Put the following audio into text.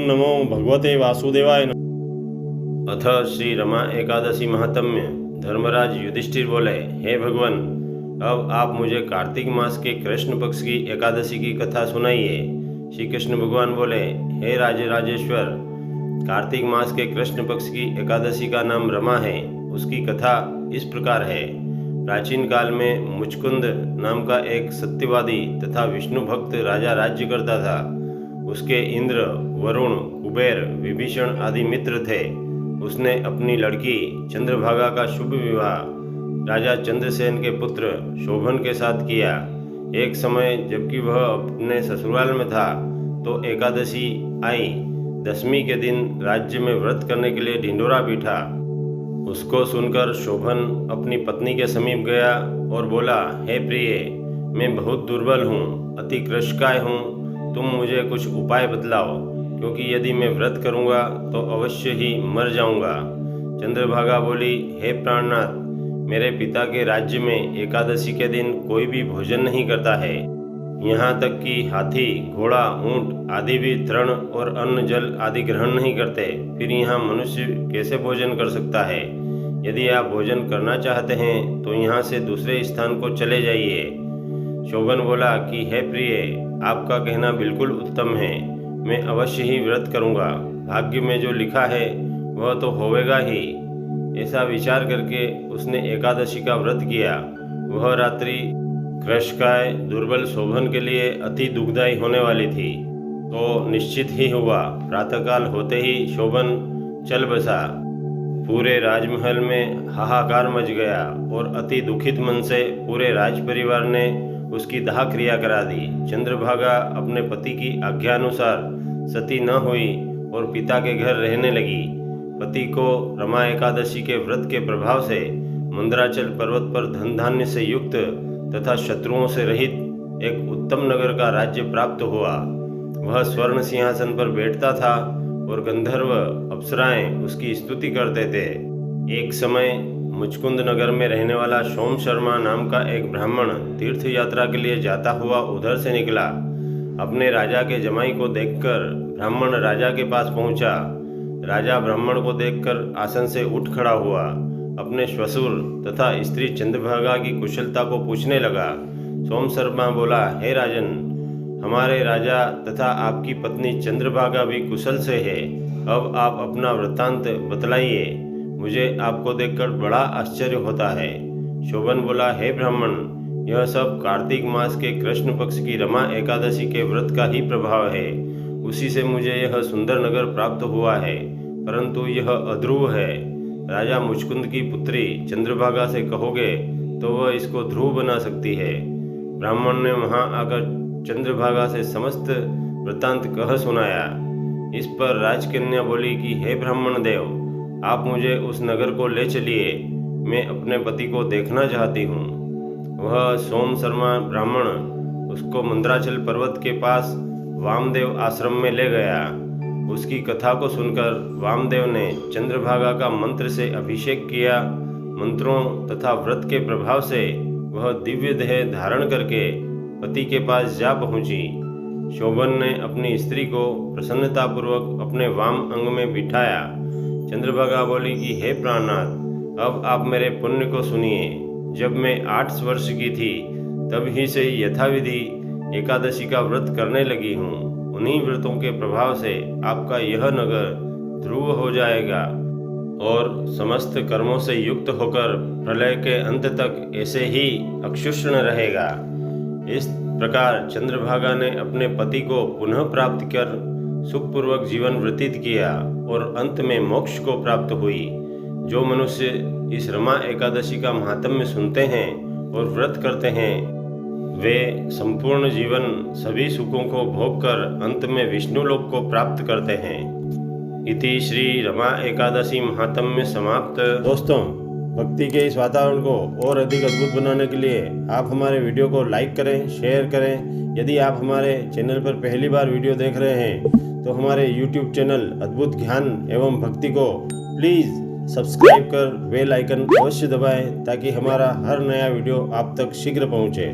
नमो भगवते वासुदेवाय नमः। अथ श्री रमा एकादशी महात्म्य। धर्मराज युधिष्ठिर बोले, हे भगवान, अब आप मुझे कार्तिक मास के कृष्ण पक्ष की एकादशी की कथा सुनाइए। श्री कृष्ण भगवान बोले, हे राजेश्वर, कार्तिक मास के कृष्ण पक्ष की एकादशी का नाम रमा है। उसकी कथा इस प्रकार है। प्राचीन काल में मुचकुंद नाम का एक सत्यवादी तथा विष्णु भक्त राजा राज्य करता था। उसके इंद्र, वरुण, कुबेर, विभीषण आदि मित्र थे। उसने अपनी लड़की चंद्रभागा का शुभ विवाह राजा चंद्रसेन के पुत्र शोभन के साथ किया। एक समय जबकि वह अपने ससुराल में था तो एकादशी आई। 10वीं के दिन राज्य में व्रत करने के लिए ढिंढोरा पीटा। उसको सुनकर शोभन अपनी पत्नी के समीप गया और बोला, हे प्रिय, मैं बहुत दुर्बल हूँ, अति कृशकाय हूँ। तुम मुझे कुछ उपाय बतलाओ, क्योंकि यदि मैं व्रत करूँगा तो अवश्य ही मर जाऊँगा। चंद्रभागा बोली, हे प्राणनाथ, मेरे पिता के राज्य में एकादशी के दिन कोई भी भोजन नहीं करता है। यहाँ तक कि हाथी, घोड़ा, ऊंट आदि भी तृण और अन्न जल आदि ग्रहण नहीं करते। फिर यहाँ मनुष्य कैसे भोजन कर सकता है? यदि आप भोजन करना चाहते हैं तो यहाँ से दूसरे स्थान को चले जाइए। शोभन बोला कि हे प्रिय, आपका कहना बिल्कुल उत्तम है, मैं अवश्य ही व्रत करूँगा। भाग्य में जो लिखा है वह तो होवेगा ही। ऐसा विचार करके उसने एकादशी का व्रत किया। वह रात्रि कृशकाय दुर्बल शोभन के लिए अति दुखदायी होने वाली थी, तो निश्चित ही हुआ। प्रातःकाल होते ही शोभन चल बसा। पूरे राजमहल में हाहाकार मच गया और अति दुखित मन से पूरे राज परिवार ने उसकी दाह क्रिया करा दी। चंद्रभागा अपने पति की आज्ञानुसार सती न हुई और पिता के घर रहने लगी। पति को रमा एकादशी के व्रत के प्रभाव से मंदराचल पर्वत पर धन धान्य से युक्त तथा शत्रुओं से रहित एक उत्तम नगर का राज्य प्राप्त हुआ। वह स्वर्ण सिंहासन पर बैठता था और गंधर्व अप्सराएं उसकी स्तुति करते थे। एक समय मुचकुंद नगर में रहने वाला सोम शर्मा नाम का एक ब्राह्मण तीर्थ यात्रा के लिए जाता हुआ उधर से निकला। अपने राजा के जमाई को देखकर ब्राह्मण राजा के पास पहुंचा। राजा ब्राह्मण को देखकर आसन से उठ खड़ा हुआ। अपने श्वशुर तथा स्त्री चंद्रभागा की कुशलता को पूछने लगा। सोम शर्मा बोला, हे राजन, हमारे राजा तथा आपकी पत्नी चंद्रभागा भी कुशल से है। अब आप अपना वृत्तांत बतलाइए, मुझे आपको देखकर बड़ा आश्चर्य होता है। शोभन बोला, हे ब्राह्मण, यह सब कार्तिक मास के कृष्ण पक्ष की रमा एकादशी के व्रत का ही प्रभाव है। उसी से मुझे यह सुंदर नगर प्राप्त हुआ है, परंतु यह अध्रुव है। राजा मुचकुंद की पुत्री चंद्रभागा से कहोगे तो वह इसको ध्रुव बना सकती है। ब्राह्मण ने वहां आकर चंद्रभागा से समस्त वृत्तांत कह सुनाया। इस पर राजकन्या बोली कि हे ब्राह्मण देव, आप मुझे उस नगर को ले चलिए, मैं अपने पति को देखना चाहती हूँ। वह सोम शर्मा ब्राह्मण उसको मंदराचल पर्वत के पास वामदेव आश्रम में ले गया। उसकी कथा को सुनकर वामदेव ने चंद्रभागा का मंत्र से अभिषेक किया। मंत्रों तथा व्रत के प्रभाव से वह दिव्य देह धारण करके पति के पास जा पहुंची। शोभन ने अपनी स्त्री को प्रसन्नतापूर्वक अपने वाम अंग में बिठाया। चंद्रभागा बोली कि हे प्राणनाथ, अब आप मेरे पुण्य को सुनिए। जब मैं 8 वर्ष की थी तब ही से यथाविधि एकादशी का व्रत करने लगी हूँ। उन्हीं व्रतों के प्रभाव से आपका यह नगर ध्रुव हो जाएगा और समस्त कर्मों से युक्त होकर प्रलय के अंत तक ऐसे ही अक्षुष्ण रहेगा। इस प्रकार चंद्रभागा ने अपने पति को पुनः प्राप्त कर सुखपूर्वक जीवन व्यतीत किया और अंत में मोक्ष को प्राप्त हुई। जो मनुष्य इस रमा एकादशी का महात्म्य सुनते हैं और व्रत करते हैं, वे संपूर्ण जीवन सभी सुखों को भोगकर अंत में विष्णु लोक को प्राप्त करते हैं। इति श्री रमा एकादशी महात्म्य समाप्त। दोस्तों, भक्ति के इस वातावरण को और अधिक अद्भुत बनाने के लिए आप हमारे वीडियो को लाइक करें, शेयर करें। यदि आप हमारे चैनल पर पहली बार वीडियो देख रहे हैं तो हमारे YouTube चैनल अद्भुत ज्ञान एवं भक्ति को प्लीज़ सब्सक्राइब कर बेल आइकन अवश्य दबाएं, ताकि हमारा हर नया वीडियो आप तक शीघ्र पहुंचे।